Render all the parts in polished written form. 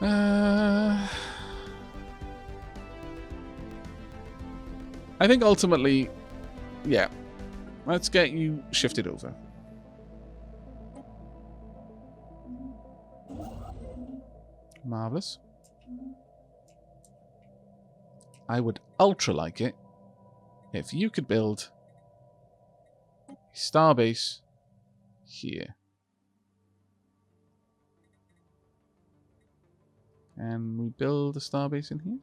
I think ultimately, yeah, let's get you shifted over. Marvelous. I would ultra like it if you could build a starbase here. And we build a starbase in here.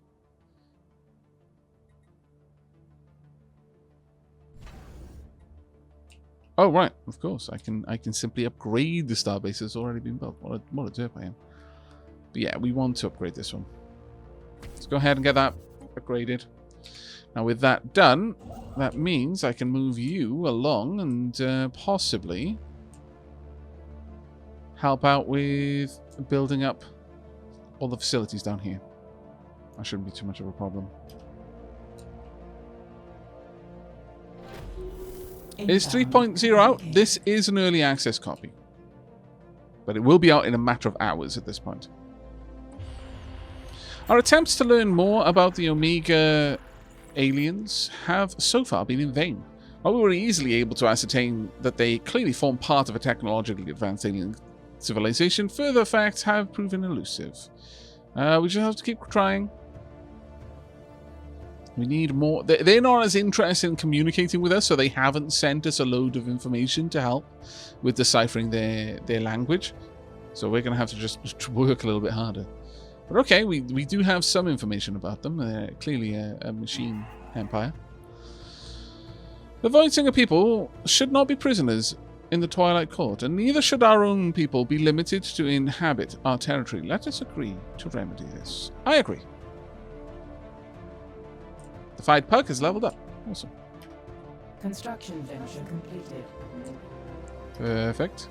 Oh right, of course. I can simply upgrade the starbase that's already been built. What a derp I am. But yeah, we want to upgrade this one. Let's go ahead and get that upgraded. Now with that done, that means I can move you along and possibly help out with building up all the facilities down here. That shouldn't be too much of a problem. Is 3.0 out? This is an early access copy. But it will be out in a matter of hours at this point. Our attempts to learn more about the Omega aliens have so far been in vain. While we were easily able to ascertain that they clearly form part of a technologically advanced alien civilization, further facts have proven elusive. We just have to keep trying. We need more. They're not as interested in communicating with us, so they haven't sent us a load of information to help with deciphering their language. So we're going to have to just work a little bit harder. But okay, we do have some information about them. They're clearly a machine empire. The Voidsinger people should not be prisoners in the Twilight Court, and neither should our own people be limited to inhabit our territory. Let us agree to remedy this. I agree. The Fight Pug has leveled up. Awesome. Construction venture completed. Perfect.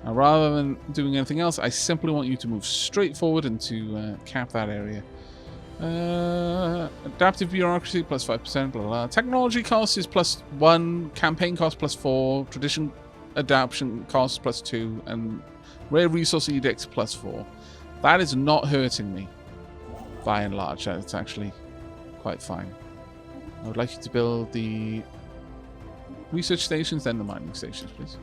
Now, rather than doing anything else, I simply want you to move straight forward and to cap that area. Adaptive bureaucracy plus 5%, blah, blah, blah. Technology cost is +1, campaign cost +4, tradition adaptation cost +2, and rare resource edicts +4. That is not hurting me, by and large. It's actually quite fine. I would like you to build the research stations, then the mining stations, please.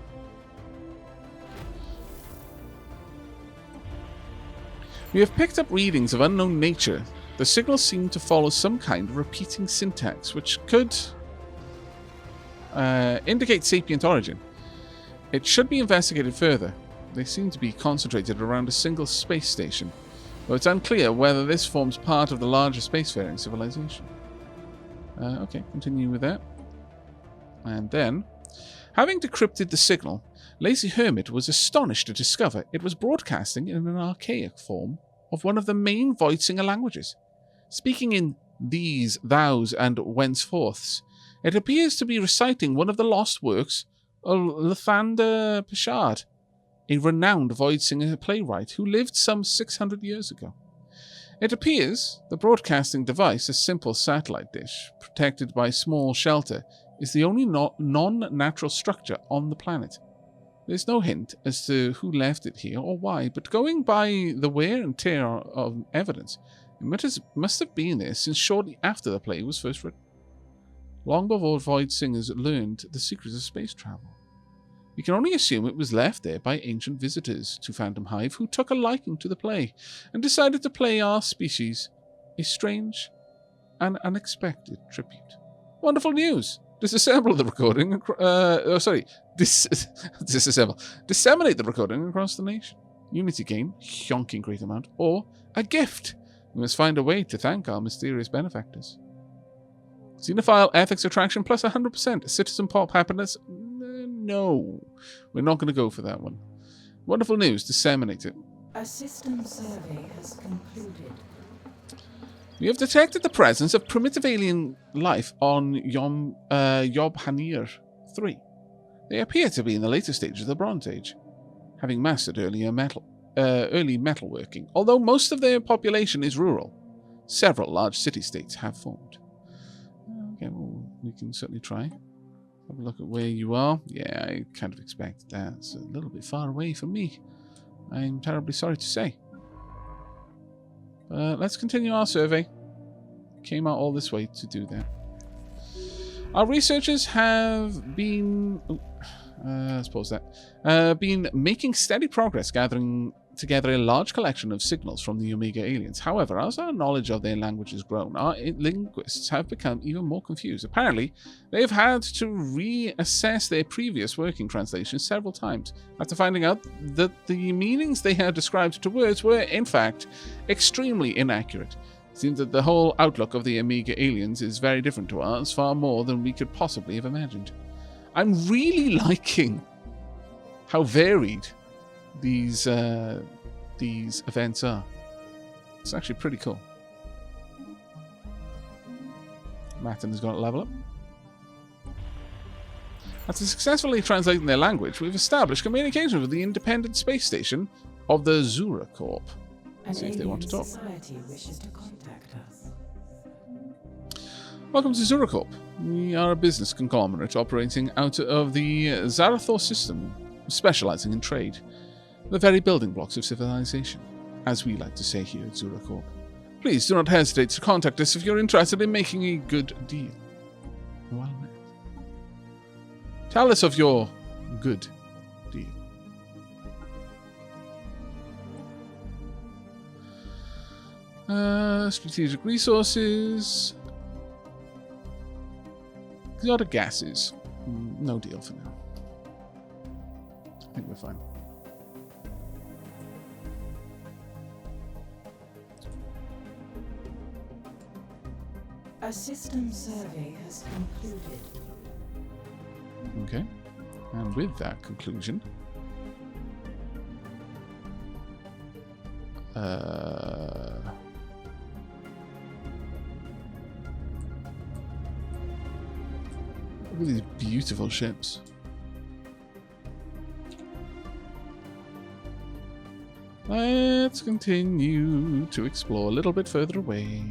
We have picked up readings of unknown nature. The signals seem to follow some kind of repeating syntax, which could indicate sapient origin. It should be investigated further. They seem to be concentrated around a single space station, though it's unclear whether this forms part of the larger spacefaring civilization. Okay, continue with that. And then, having decrypted the signal, Lazy Hermit was astonished to discover it was broadcasting in an archaic form of one of the main Voidsinger languages. Speaking in these, thous, and whenceforths, it appears to be reciting one of the lost works of Lathander Peshard, a renowned Voidsinger playwright who lived some 600 years ago. It appears the broadcasting device, a simple satellite dish protected by a small shelter, is the only non-natural structure on the planet. There's no hint as to who left it here or why, but going by the wear and tear of evidence, it must have been there since shortly after the play was first written, long before Voidsingers learned the secrets of space travel. We can only assume it was left there by ancient visitors to Phantom Hive who took a liking to the play and decided to play our species a strange and unexpected tribute. Wonderful news! Disassemble the recording. Disassemble. Disseminate the recording across the nation. Unity gain, yonking great amount, or a gift. We must find a way to thank our mysterious benefactors. Xenophile ethics attraction plus 100%. Citizen pop happiness. No, we're not going to go for that one. Wonderful news. Disseminate it. A system survey has concluded. We have detected the presence of primitive alien life on Yobhanir 3. They appear to be in the later stages of the Bronze Age, having mastered early metalworking. Although most of their population is rural, several large city-states have formed. Okay, well, we can certainly try. Have a look at where you are. Yeah, I kind of expected that. It's a little bit far away from me. I'm terribly sorry to say. Let's continue our survey. Came out all this way to do that. Our researchers have been... let's pause that. Been making steady progress gathering together a large collection of signals from the Omega aliens. However, as our knowledge of their language has grown, our linguists have become even more confused. Apparently, they've had to reassess their previous working translations several times after finding out that the meanings they had described to words were, in fact, extremely inaccurate. It seems that the whole outlook of the Omega aliens is very different to ours, far more than we could possibly have imagined. I'm really liking how varied these events are. It's actually pretty cool. Matin has got to level up. After successfully translating their language, we've established communication with the independent space station of the Zura Corp. See if they want to talk. Society wishes to contact us. Welcome to Zura Corp. We are a business conglomerate operating out of the Zarathor system, specializing in trade. The very building blocks of civilization, as we like to say here at Zura Corp. Please do not hesitate to contact us if you're interested in making a good deal. Well met. Tell us of your good deal. Strategic resources. Exotic gases. No deal for now. I think we're fine. A system survey has concluded. Okay. And with that conclusion... Look at these beautiful ships. Let's continue to explore a little bit further away.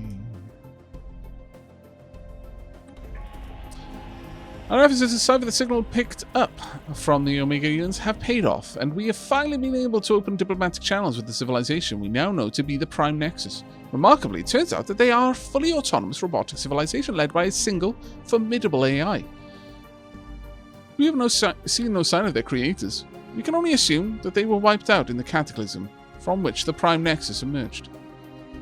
Our efforts to decipher the signal picked up from the Omega aliens have paid off, and we have finally been able to open diplomatic channels with the civilization we now know to be the Prime Nexus. Remarkably, it turns out that they are a fully autonomous robotic civilization led by a single, formidable AI. We have seen no sign of their creators. We can only assume that they were wiped out in the cataclysm from which the Prime Nexus emerged.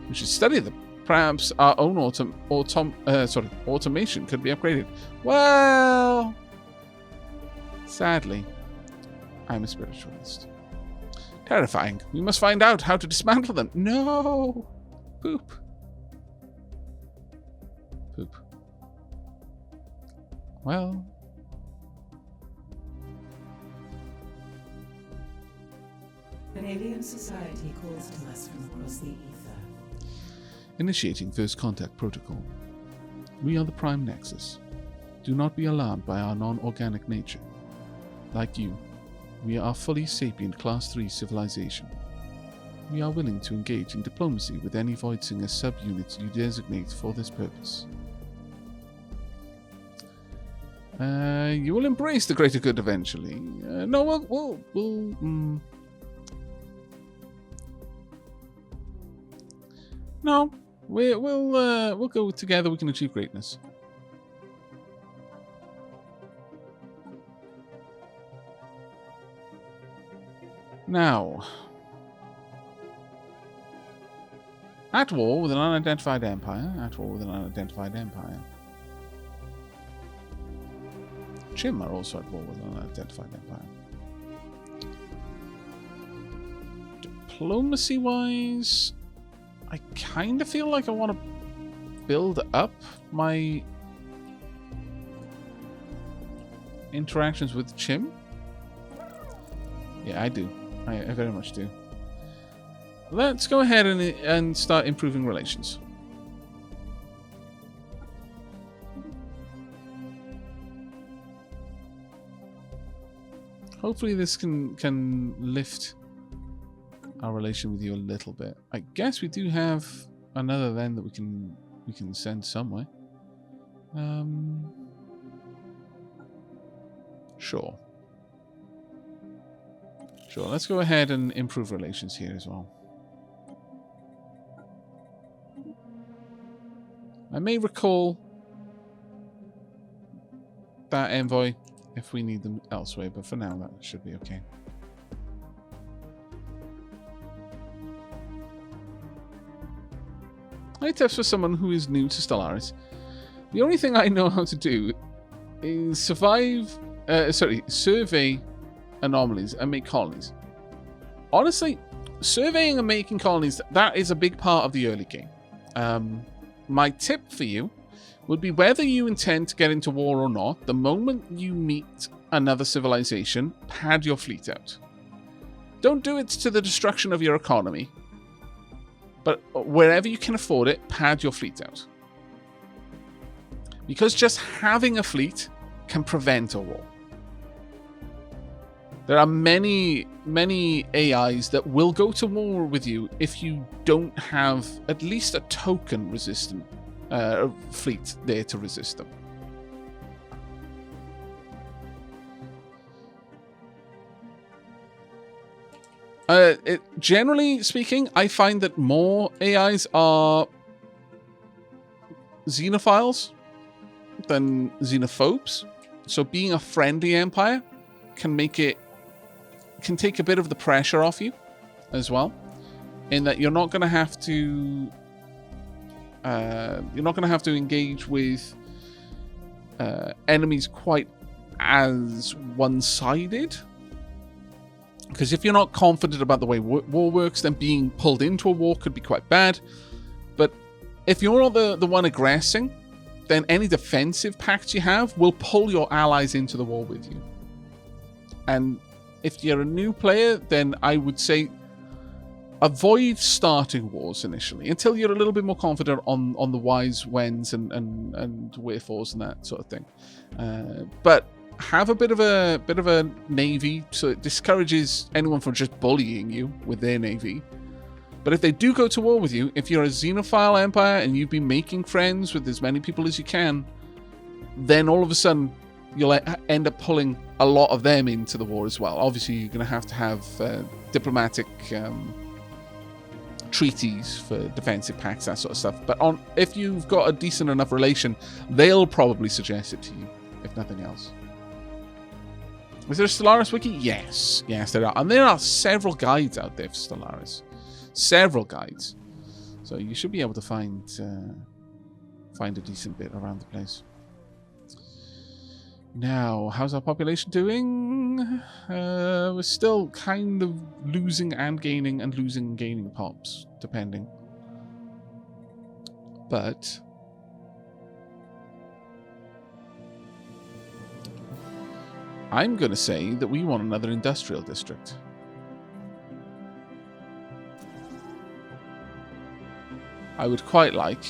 We should study them. Perhaps our own automation could be upgraded. Well, sadly, I'm a spiritualist. Terrifying. We must find out how to dismantle them. No! Poop. Poop. Well... An alien society calls to us from across the ether. Initiating First Contact Protocol. We are the Prime Nexus. Do not be alarmed by our non-organic nature. Like you, we are fully sapient Class 3 civilization. We are willing to engage in diplomacy with any Voidsinger subunits you designate for this purpose. You will embrace the greater good eventually. No, No, we'll go together. We can achieve greatness. Now, at war with an unidentified empire. At war with an unidentified empire. Chim are also at war with an unidentified empire. Diplomacy-wise, I kind of feel like I want to build up my interactions with Chim. Yeah, I do. I very much do. Let's go ahead and start improving relations. Hopefully this can lift our relation with you a little bit. I guess we do have another then that we can send somewhere. Sure. Let's go ahead and improve relations here as well. I may recall that envoy if we need them elsewhere, but for now that should be okay. High tips for someone who is new to Stellaris. The only thing I know how to do is survey anomalies and make colonies. Honestly, surveying and making colonies, that is a big part of the early game. My tip for you would be, whether you intend to get into war or not, the moment you meet another civilization, pad your fleet out. Don't do it to the destruction of your economy, but wherever you can afford it, pad your fleet out. Because just having a fleet can prevent a war. There are many AIs that will go to war with you if you don't have at least a token resistant fleet there to resist them. Generally speaking, I find that more AIs are xenophiles than xenophobes. So being a friendly empire can take a bit of the pressure off you as well, in that you're not going to have to engage with enemies quite as one-sided. Because if you're not confident about the way war works, then being pulled into a war could be quite bad. But if you're not the one aggressing, then any defensive pacts you have will pull your allies into the war with you. And if you're a new player, then I would say avoid starting wars initially until you're a little bit more confident on the whys, whens, and wherefores and that sort of thing. But have a bit of a navy, so it discourages anyone from just bullying you with their navy. But if they do go to war with you, if you're a xenophile empire and you've been making friends with as many people as you can, then all of a sudden you'll end up pulling a lot of them into the war as well. Obviously, you're going to have diplomatic treaties for defensive pacts, that sort of stuff. But if you've got a decent enough relation, they'll probably suggest it to you, if nothing else. Is there a Stellaris wiki? Yes, there are. And there are several guides out there for Stellaris. Several guides. So you should be able to find a decent bit around the place. Now, how's our population doing? We're still kind of losing and gaining pops, depending. But I'm going to say that we want another industrial district. I would quite like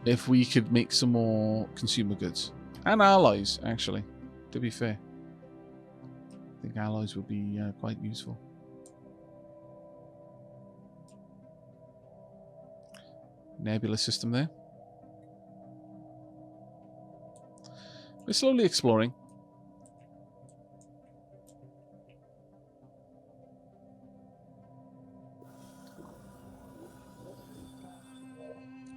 if we could make some more consumer goods. And alloys, actually, to be fair. I think alloys would be quite useful. Nebula system there. We're slowly exploring.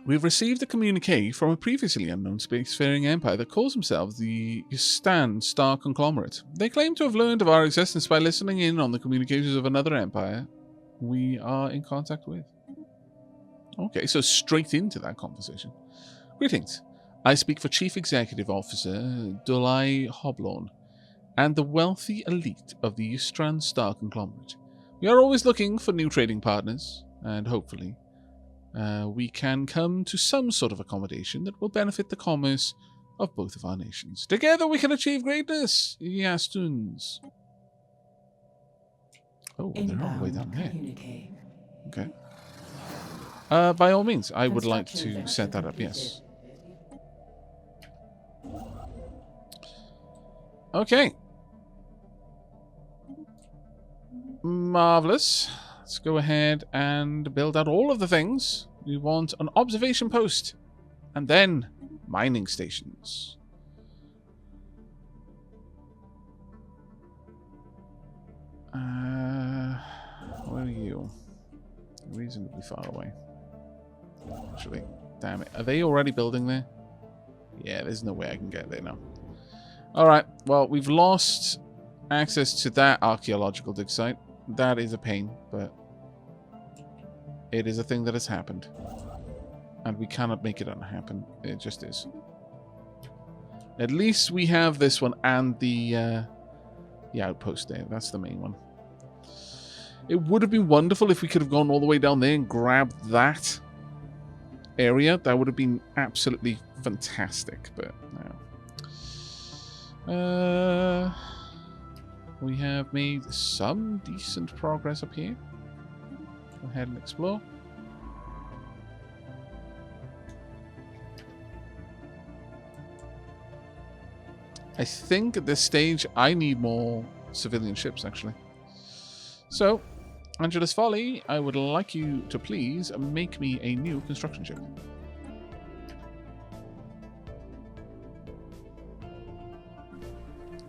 We've received a communique from a previously unknown spacefaring empire that calls themselves the Yustan Star Conglomerate. They claim to have learned of our existence by listening in on the communications of another empire we are in contact with. Okay, so straight into that conversation. Greetings. I speak for Chief Executive Officer Dulai Hoblorn and the wealthy elite of the Yustan Star Conglomerate. We are always looking for new trading partners, and hopefully we can come to some sort of accommodation that will benefit the commerce of both of our nations. Together we can achieve greatness, Yastuns. Oh, they're all the way down there. Okay. By all means, I would like to set that up, yes. Okay. Marvelous. Let's go ahead and build out all of the things. We want an observation post and then mining stations. Where are you? Reasonably far away, actually. Damn it. Are they already building there? Yeah, there's no way I can get there now. Alright, well, we've lost access to that archaeological dig site. That is a pain, but it is a thing that has happened. And we cannot make it unhappen. It just is. At least we have this one and the outpost there. That's the main one. It would have been wonderful if we could have gone all the way down there and grabbed that area. That would have been absolutely fantastic, but no. We have made some decent progress up here. Go ahead and explore. I think at this stage I need more civilian ships, actually. So, Angela's Folly, I would like you to please make me a new construction ship.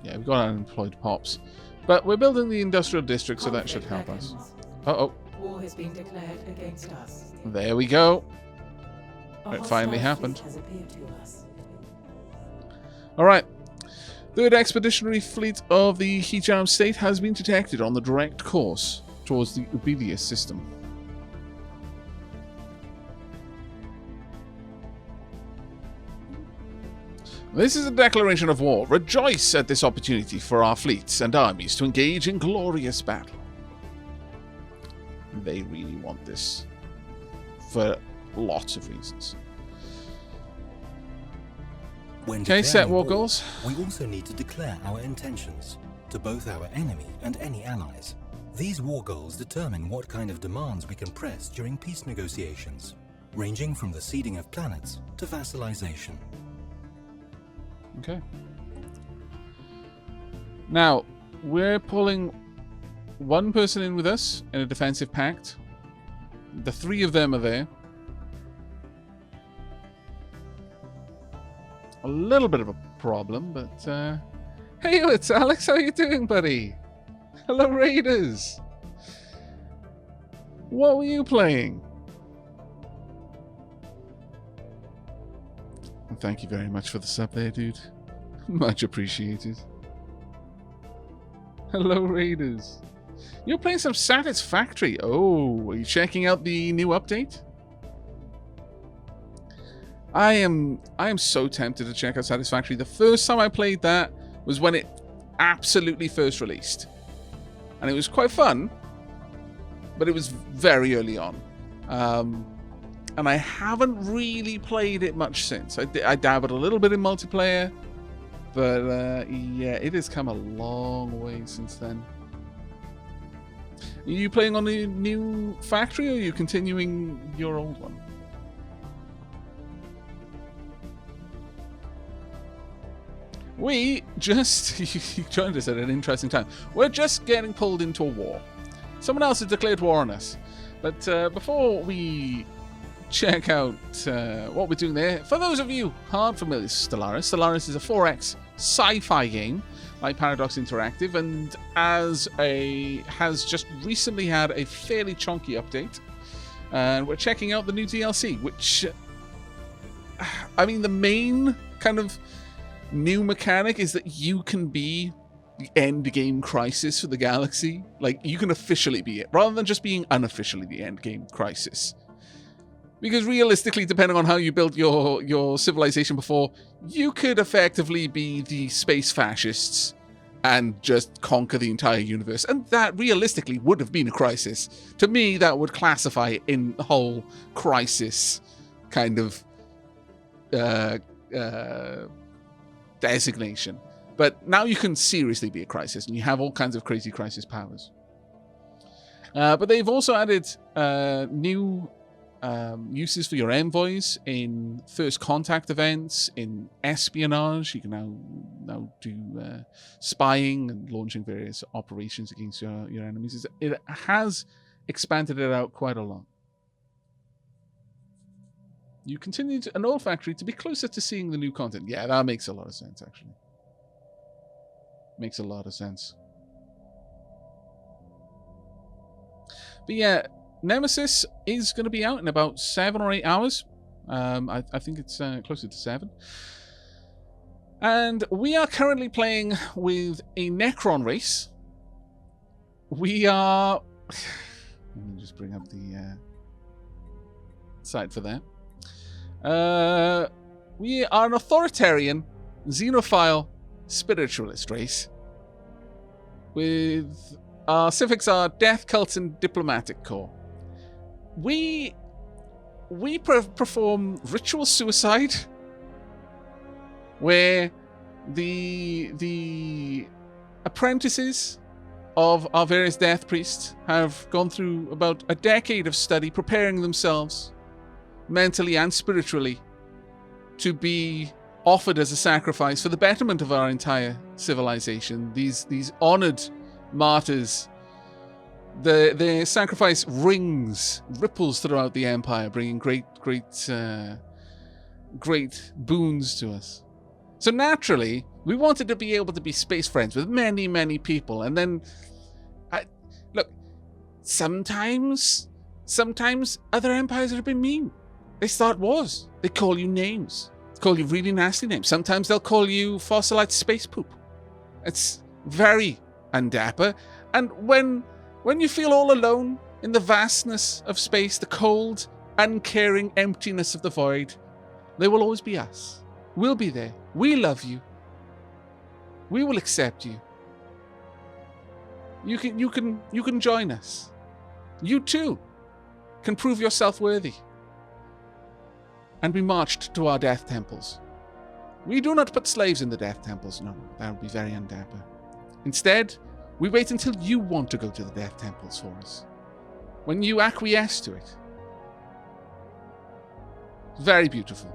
Yeah, we've got unemployed pops. But we're building the industrial district, so that should help us. Uh-oh. War has been declared against us. There we go. A It finally hostile happened. fleet has appeared to us. Alright. Third Expeditionary Fleet of the Hijam State has been detected on the direct course towards the Ubelius system. This is a declaration of war. Rejoice at this opportunity for our fleets and armies to engage in glorious battle. They really want this for lots of reasons. When Okay, set declaring war war, goals. we also need to declare our intentions to both our enemy and any allies. These war goals determine what kind of demands we can press during peace negotiations, ranging from the ceding of planets to vassalization. Okay. Now, we're pulling one person in with us in a defensive pact. The three of them are there. A little bit of a problem, but hey, it's Alex. How you doing, buddy? Hello, Raiders. What were you playing? Thank you very much for the sub there, dude. Much appreciated. Hello, Raiders. You're playing some Satisfactory. Oh, are you checking out the new update? I am so tempted to check out Satisfactory. The first time I played that was when it absolutely first released. And it was quite fun, but it was very early on. And I haven't really played it much since. I dabbled a little bit in multiplayer, but yeah, it has come a long way since then. Are you playing on the new factory, or are you continuing your old one? We just... you joined us at an interesting time. We're just getting pulled into a war. Someone else has declared war on us. But before we check out what we're doing there, for those of you who aren't familiar with Stellaris, Stellaris is a 4X sci-fi game by Paradox Interactive, and has just recently had a fairly chunky update. And we're checking out the new DLC, which... I mean, the main kind of new mechanic is that you can be the end game crisis for the galaxy. Like, you can officially be it, rather than just being unofficially the end game crisis. Because realistically, depending on how you built your civilization before, you could effectively be the space fascists and just conquer the entire universe. And that realistically would have been a crisis. To me, that would classify it in the whole crisis kind of designation. But now you can seriously be a crisis, and you have all kinds of crazy crisis powers. But they've also added new uses for your envoys in first contact events, in espionage. You can now do spying and launching various operations against your enemies. It has expanded it out quite a lot. You continue an old factory to be closer to seeing the new content. Yeah, that makes a lot of sense, actually. Makes a lot of sense. But yeah, Nemesis is going to be out in about 7 or 8 hours. I think it's closer to 7. And we are currently playing with a Necron race. We are... Let me just bring up the site for that. We are an authoritarian, xenophile, spiritualist race. With our civics are death, cults, and diplomatic corps. We perform ritual suicide, where the apprentices of our various death priests have gone through about a decade of study, preparing themselves mentally and spiritually to be offered as a sacrifice for the betterment of our entire civilization. These honored martyrs, their sacrifice ripples throughout the empire, bringing great boons to us. So naturally, we wanted to be able to be space friends with many, many people. And then, look, sometimes other empires have been mean. They start wars. They call you names. They call you really nasty names. Sometimes they'll call you fossilized space poop. It's very undapper. And when you feel all alone in the vastness of space, the cold, uncaring emptiness of the void, there will always be us. We'll be there. We love you. We will accept you. You can join us. You too can prove yourself worthy. And we marched to our death temples. We do not put slaves in the death temples. No, that would be very undapper. Instead, we wait until you want to go to the death temples for us. When you acquiesce to it. Very beautiful.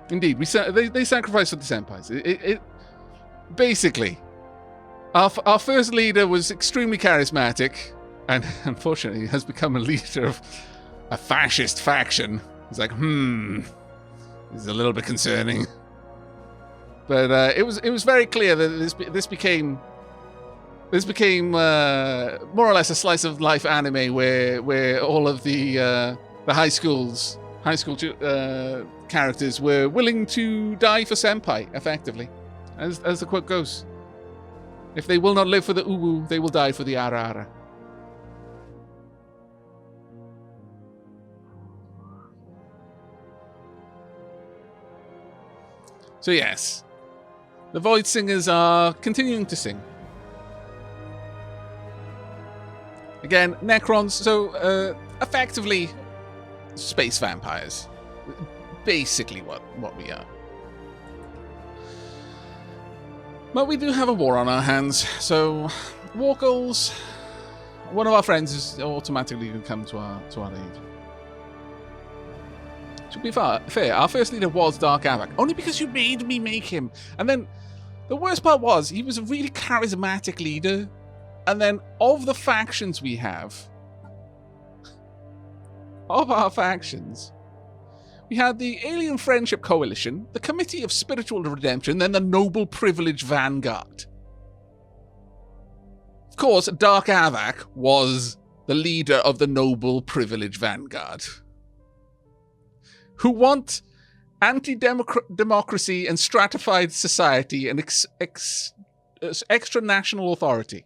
Indeed, they sacrificed for the senpais. Basically, our first leader was extremely charismatic, and unfortunately has become a leader of a fascist faction. It's like, this is a little bit concerning. But it was very clear that this became more or less a slice of life anime where all of the high school characters were willing to die for senpai, effectively, as the quote goes. If they will not live for the uwu, they will die for the ara. So yes, the Void Singers are continuing to sing. Again, Necrons, so effectively space vampires. Basically what we are. But we do have a war on our hands, so war goals, one of our friends is automatically going to come to our aid. To be fair, our first leader was Dark Aavak, only because you made me make him. And then the worst part was, he was a really charismatic leader. And then of the factions we have, of our factions, we had the Alien Friendship Coalition, the Committee of Spiritual Redemption, then the Noble Privilege Vanguard. Of course, Dark Aavak was the leader of the Noble Privilege Vanguard, who want anti-democracy and stratified society and extra national authority.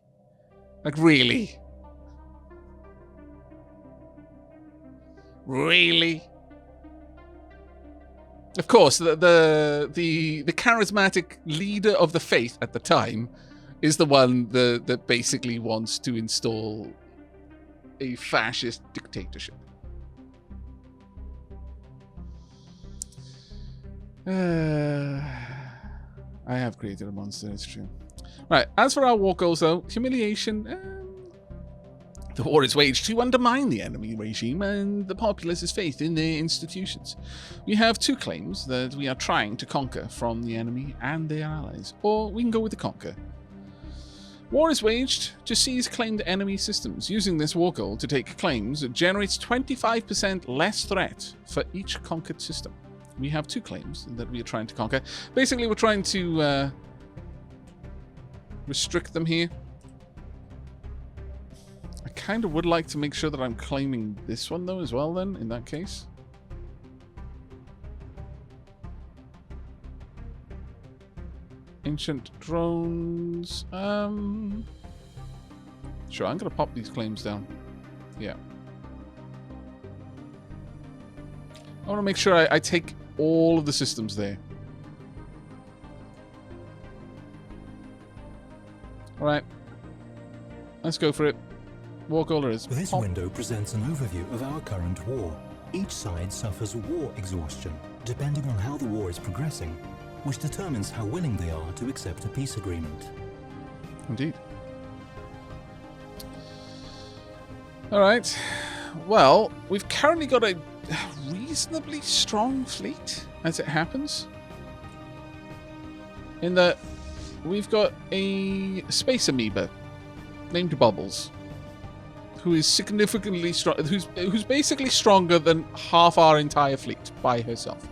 Like, really? Really? Of course, the charismatic leader of the faith at the time is the one that basically wants to install a fascist dictatorship. I have created a monster, it's true. Right, as for our war goals though, humiliation, the war is waged to undermine the enemy regime and the populace's faith in their institutions. We have 2 claims that we are trying to conquer from the enemy and their allies, or we can go with the conquer. War is waged to seize claimed enemy systems. Using this war goal to take claims, it generates 25% less threat for each conquered system. We have 2 claims that we are trying to conquer. Basically, we're trying to restrict them here. I kind of would like to make sure that I'm claiming this one, though, as well, then, in that case. Ancient drones. Sure, I'm going to pop these claims down. Yeah. I want to make sure I take all of the systems there. Alright. Let's go for it. War caller is This pop. window presents an overview of our current war. Each side suffers war exhaustion, depending on how the war is progressing, which determines how willing they are to accept a peace agreement. Indeed. Alright. Well, we've currently got a reasonably strong fleet, as it happens. In that we've got a space amoeba named Bubbles, who is significantly strong, who's basically stronger than half our entire fleet by herself.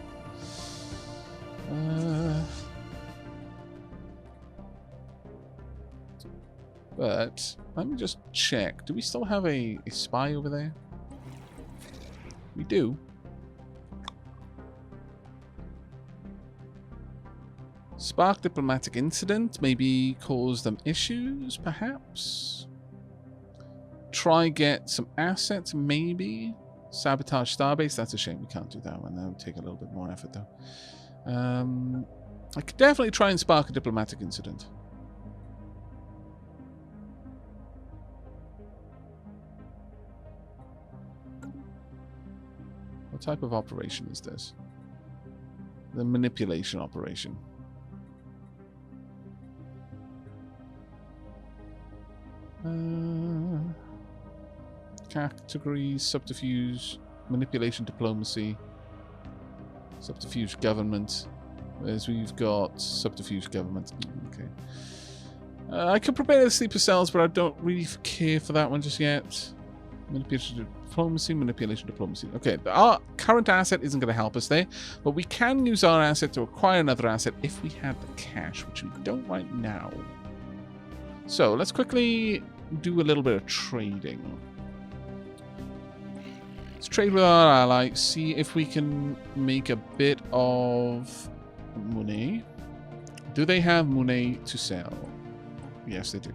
But let me just check. Do we still have a spy over there? We do. Spark diplomatic incident. Maybe cause them issues, perhaps. Try get some assets, maybe. Sabotage starbase. That's a shame we can't do that one. That would take a little bit more effort, though. I could definitely try and spark a diplomatic incident. What type of operation is this? The manipulation operation. Categories, subterfuge, manipulation, diplomacy, subterfuge, government. Whereas we've got subterfuge, government. Okay. I could prepare the sleeper cells, but I don't really care for that one just yet. Manipulation, diplomacy, manipulation, diplomacy. Okay, our current asset isn't going to help us there, but we can use our asset to acquire another asset if we had the cash, which we don't right now. So let's quickly do a little bit of trading. Let's trade with our ally, see if we can make a bit of money. Do they have money to sell? Yes, they do.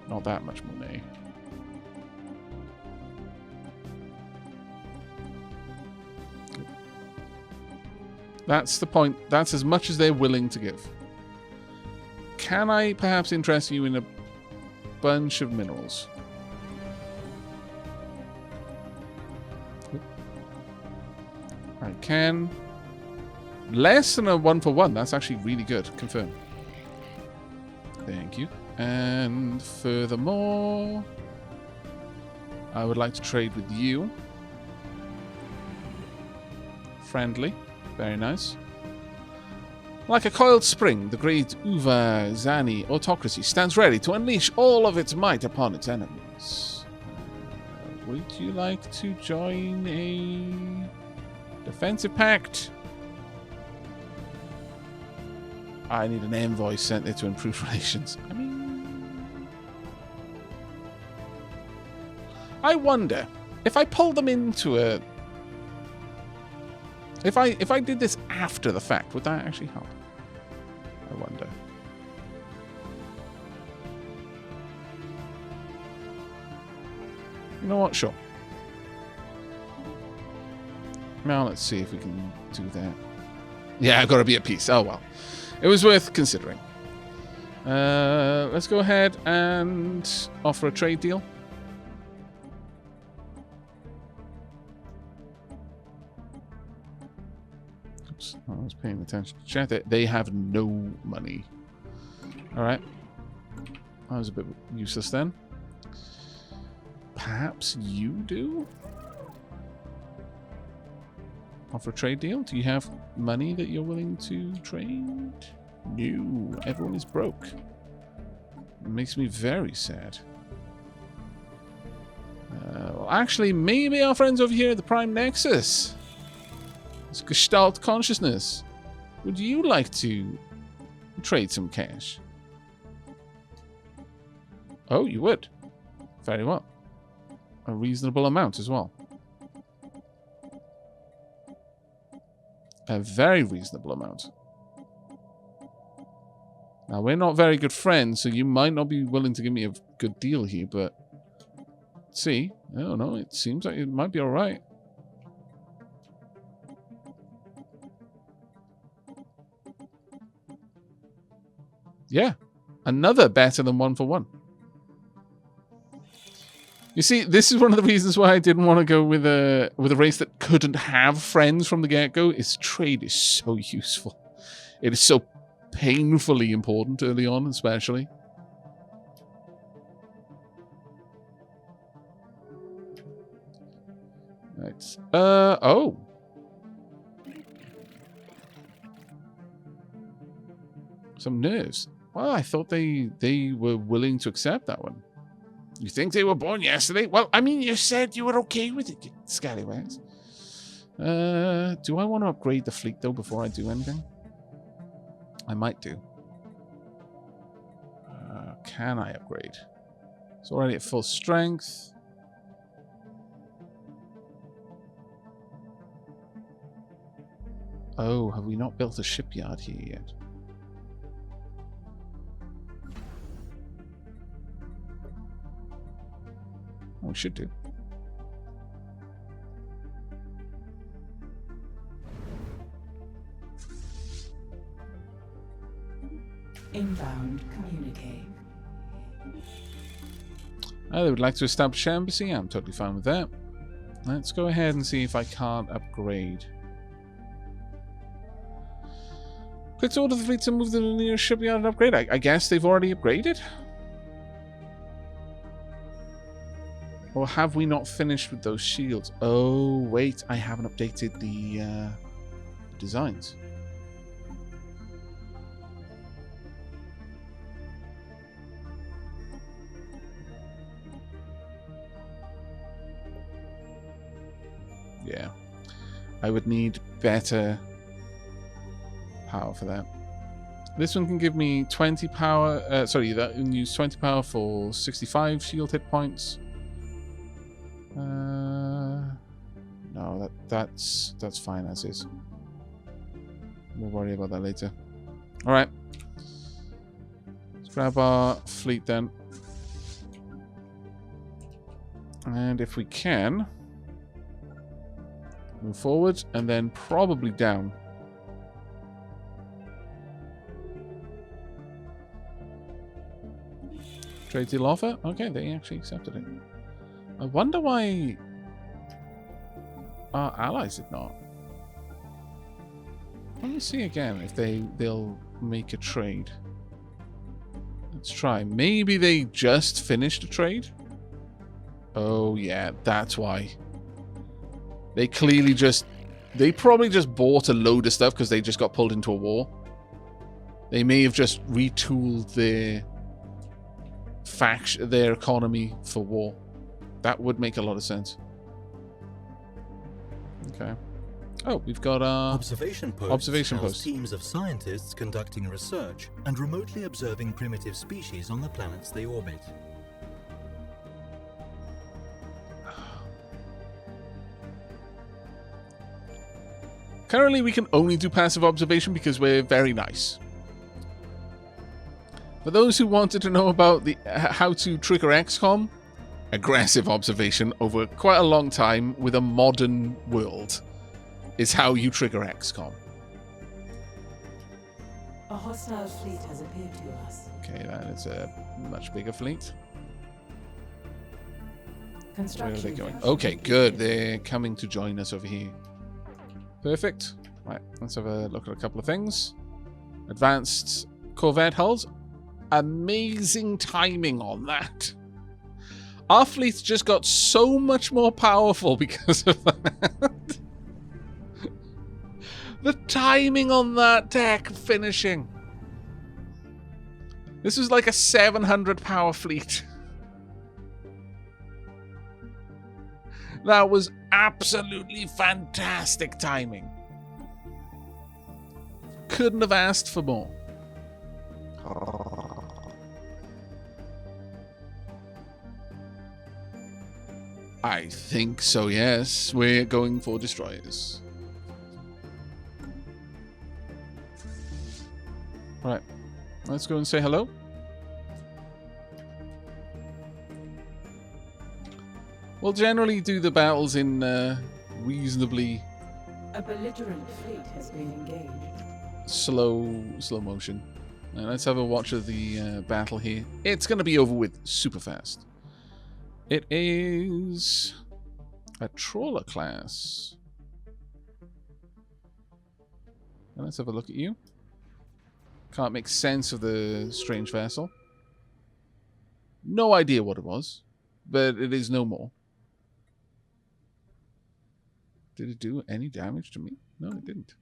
Not that much money. That's the point. That's as much as they're willing to give. Can I perhaps interest you in a bunch of minerals? I can. Less than a 1-for-1. That's actually really good. Confirm. Thank you. And furthermore, I would like to trade with you. Friendly. Very nice. Like a coiled spring, the great Uva Zani autocracy stands ready to unleash all of its might upon its enemies. Would you like to join a defensive pact? I need an envoy sent there to improve relations. I mean, I wonder if I pull them into a. If I did this after the fact, would that actually help? I wonder. You know what? Sure. Now let's see if we can do that. Yeah, I've got to be at peace. Oh well. It was worth considering. Let's go ahead and offer a trade deal. Oops, I was paying attention to chat. They have no money. Alright. That was a bit useless then. Perhaps you do? Offer a trade deal? Do you have money that you're willing to trade? No. Everyone is broke. It makes me very sad. Well, actually, maybe our friends over here at the Prime Nexus. It's Gestalt Consciousness. Would you like to trade some cash? Oh, you would? Very well. A reasonable amount as well. A very reasonable amount. Now, we're not very good friends, so you might not be willing to give me a good deal here, but... See? I don't know. It seems like it might be alright. Yeah. Another better than 1 for 1. You see, this is one of the reasons why I didn't want to go with a race that couldn't have friends from the get-go. Is trade is so useful. It is so painfully important early on, especially. Right. Oh. Some nerves. Well, I thought they were willing to accept that one. You think they were born yesterday? Well, I mean, you said you were okay with it, you scallywags. Do I want to upgrade the fleet, though, before I do anything? I might do. Can I upgrade? It's already at full strength. Oh, have we not built a shipyard here yet? Oh, we should do. Inbound communique. They would like to establish an embassy. I'm totally fine with that. Let's go ahead and see if I can't upgrade. Click to order the fleet to move to the nearest shipyard and upgrade. I guess they've already upgraded? Or have we not finished with those shields? Oh, wait. I haven't updated the designs. Yeah. I would need better power for that. This one can give me 20 power. Sorry, that can use 20 power for 65 shield hit points. No, that's fine as is. We'll worry about that later. All right. Let's grab our fleet then, and if we can, move forward and then probably down. Trade deal offer? Okay, they actually accepted it. I wonder why our allies did not. Let me see again if they'll make a trade. Let's try. Maybe they just finished a trade? Oh yeah, that's why. They clearly just... They probably just bought a load of stuff because they just got pulled into a war. They may have just retooled their economy for war. That would make a lot of sense. Okay. Oh, we've got our observation post. Teams of scientists conducting research and remotely observing primitive species on the planets they orbit. Currently, we can only do passive observation because we're very nice. For those who wanted to know about how to trigger XCOM, aggressive observation over quite a long time with a modern world is how you trigger XCOM. A hostile fleet has appeared to us. Okay, that is a much bigger fleet. Where are they going? Okay, good. They're coming to join us over here. Perfect. Right, let's have a look at a couple of things. Advanced Corvette hulls. Amazing timing on that. Our fleet's just got so much more powerful because of that. The timing on that tech finishing. This is like a 700 power fleet. That was absolutely fantastic timing. Couldn't have asked for more. I think so, yes. We're going for destroyers. Right. Let's go and say hello. We'll generally do the battles in reasonably... A belligerent fleet has been engaged. Slow motion. Let's have a watch of the battle here. It's going to be over with super fast. It is a trawler class. And let's have a look at you. Can't make sense of the strange vessel. No idea what it was, but it is no more. Did it do any damage to me? No, it didn't.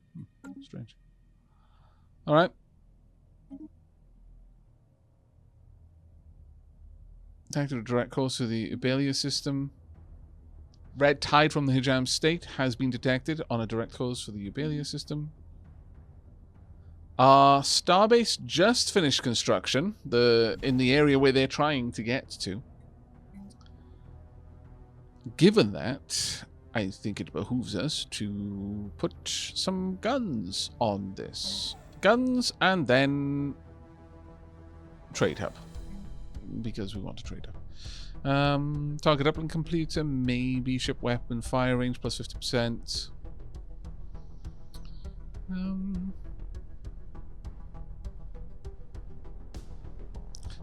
Strange. Alright. Detected a direct course to the Ubelia system. Red tide from the Hijam state has been detected on a direct course for the Ubelia system. Our starbase just finished construction in the area where they're trying to get to. Given that, I think it behooves us to put some guns on this. Guns and then trade hub. Because we want to trade hub. Target uplink completer, maybe ship weapon fire range plus 50%.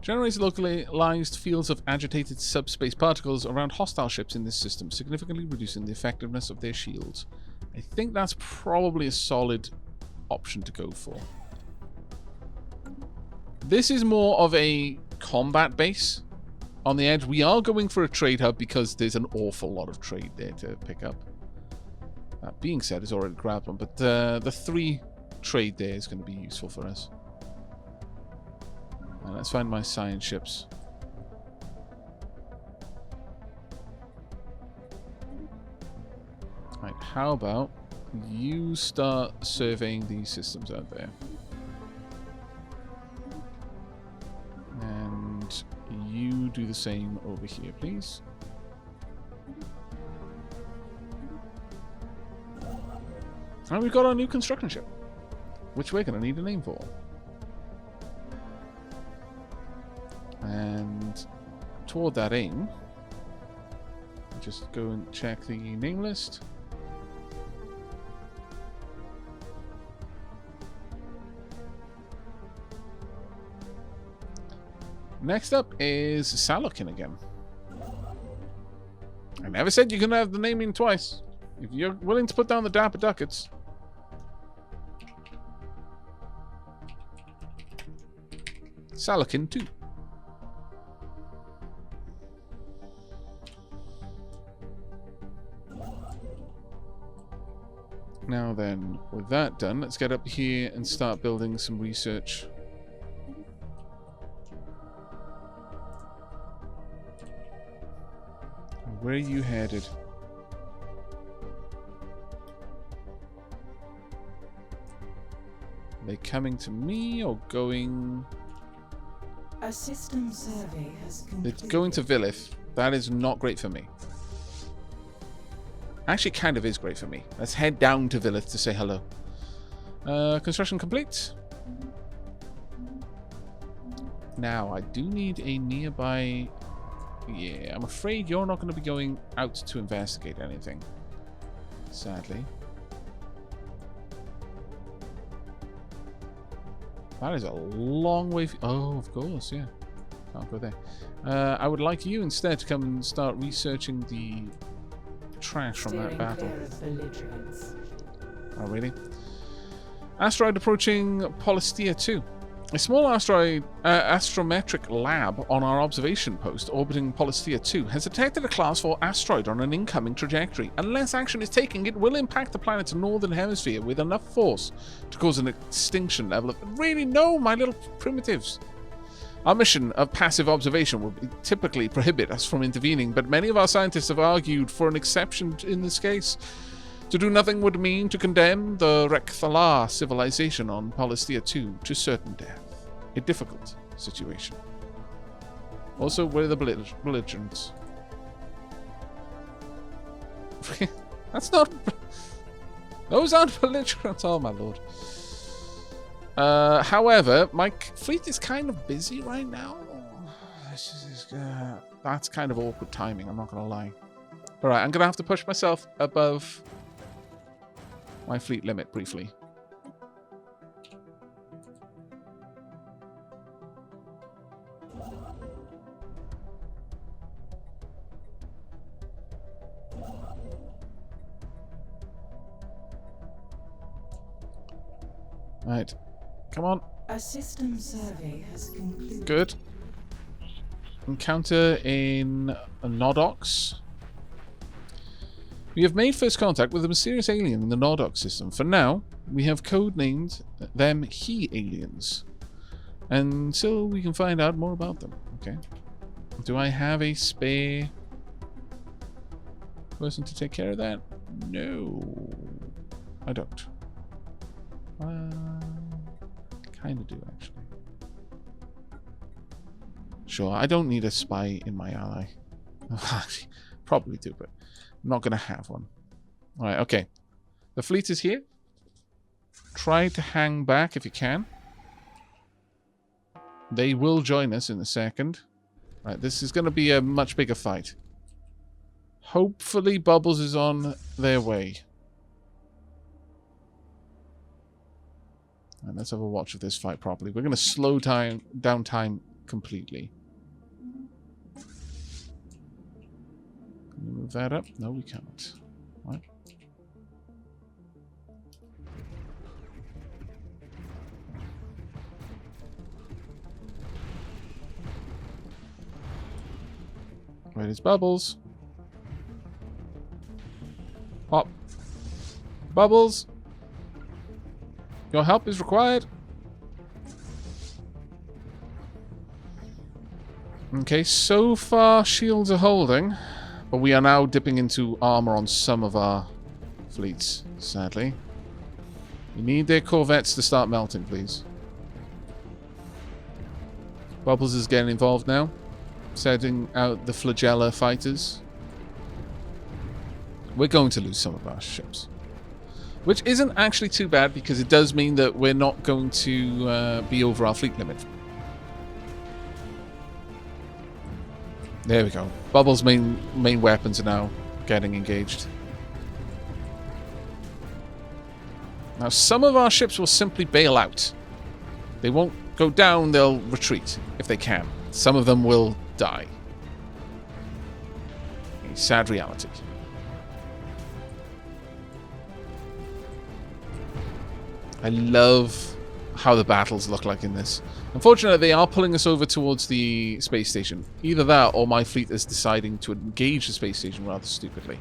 Generates localized fields of agitated subspace particles around hostile ships in this system, significantly reducing the effectiveness of their shields. I think that's probably a solid option to go for. This is more of a combat base on the edge. We are going for a trade hub because there's an awful lot of trade there to pick up. That being said, it's already grabbed one, but the 3 trade there is going to be useful for us. Let's find my science ships. Right, how about you start surveying these systems out there? And you do the same over here, please. And we've got our new construction ship, which we're going to need a name for. And toward that aim, just go and check the name list. Next up is Salokin again. I never said you can have the naming twice. If you're willing to put down the dapper ducats. Salokin 2. Now then, with that done, let's get up here and start building some research. Where are you headed? Are they coming to me or going... A system survey has completed. They're going to Villith. That is not great for me. Actually, kind of is great for me. Let's head down to Villith to say hello. Construction complete. Now, I do need a nearby... Yeah, I'm afraid you're not going to be going out to investigate anything. Sadly. That is a long way... Oh, of course, yeah. Can't go there. I would like you instead to come and start researching the trash from that battle. Oh, really? Asteroid approaching Polystea 2. A small astrometric lab on our observation post orbiting Polystea 2 has detected a Class 4 asteroid on an incoming trajectory. Unless action is taken, it will impact the planet's northern hemisphere with enough force to cause an extinction level of... Really? No, my little primitives. Our mission of passive observation would typically prohibit us from intervening, but many of our scientists have argued for an exception in this case. To do nothing would mean to condemn the Rekthalar civilization on Polystea 2 to certain death. A difficult situation. Also, we're the belligerents. That's not... Those aren't belligerent. Oh, my lord. However, my fleet is kind of busy right now. That's kind of awkward timing, I'm not going to lie. Alright, I'm going to have to push myself above my fleet limit briefly. Right. Come on. A system survey has concluded. Good. Encounter in Nodox. We have made first contact with a mysterious alien in the Nodox system. For now, we have codenamed them He-Aliens. Until we can find out more about them. Okay. Do I have a spare person to take care of that? No. I don't. Kind of do, actually. Sure, I don't need a spy in my ally. Probably do, but I'm not going to have one. Alright, okay. The fleet is here. Try to hang back if you can. They will join us in a second. Right, this is going to be a much bigger fight. Hopefully Bubbles is on their way. And let's have a watch of this fight properly. We're going to slow down time completely. Can we move that up? No, we can't. What? Where is Bubbles? Pop. Bubbles! Your help is required. Okay, so far shields are holding, but we are now dipping into armor on some of our fleets, sadly. We need their corvettes to start melting, please. Bubbles is getting involved now, setting out the flagella fighters. We're going to lose some of our ships. Which isn't actually too bad, because it does mean that we're not going to be over our fleet limit. There we go. Bubbles' main weapons are now getting engaged. Now, some of our ships will simply bail out. They won't go down, they'll retreat, if they can. Some of them will die. A sad reality. I love how the battles look like in this. Unfortunately, they are pulling us over towards the space station. Either that, or my fleet is deciding to engage the space station rather stupidly.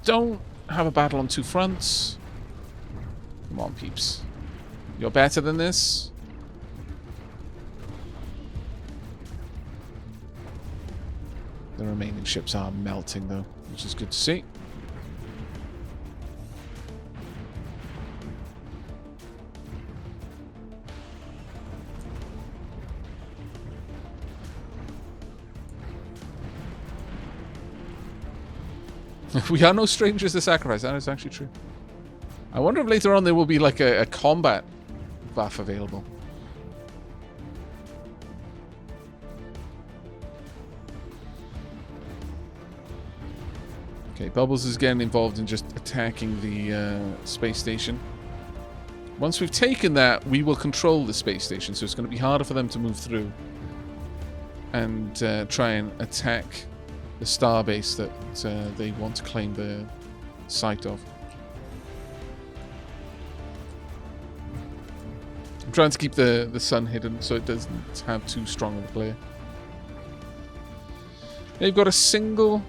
Don't have a battle on two fronts. Come on, peeps. You're better than this. The remaining ships are melting, though, which is good to see. We are no strangers to sacrifice. That is actually true. I wonder if later on there will be like a combat buff available. Okay, Bubbles is getting involved in just attacking the space station. Once we've taken that, we will control the space station, so it's going to be harder for them to move through and try and attack the starbase that they want to claim the site of. I'm trying to keep the sun hidden so it doesn't have too strong of a glare. They've got a single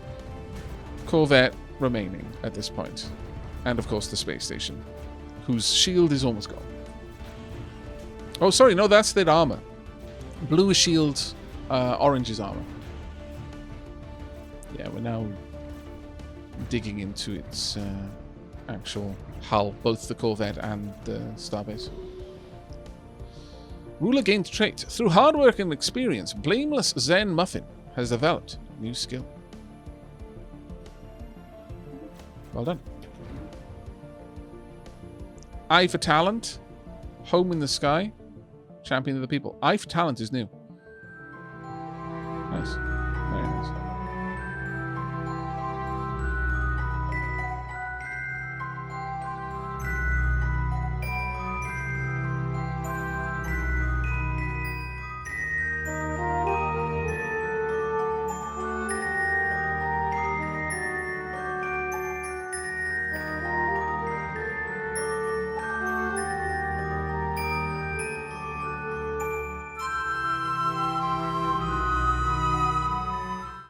corvette remaining at this point. And of course the space station, whose shield is almost gone. Oh, sorry, no, that's their armor. Blue is shield, orange is armor. Yeah, we're now digging into its actual hull, both the corvette and the starbase. Ruler gained trait. Through hard work and experience, Blameless Zen Muffin has developed a new skill. Well done. Eye for Talent. Home in the Sky. Champion of the People. Eye for Talent is new. Nice. Very nice.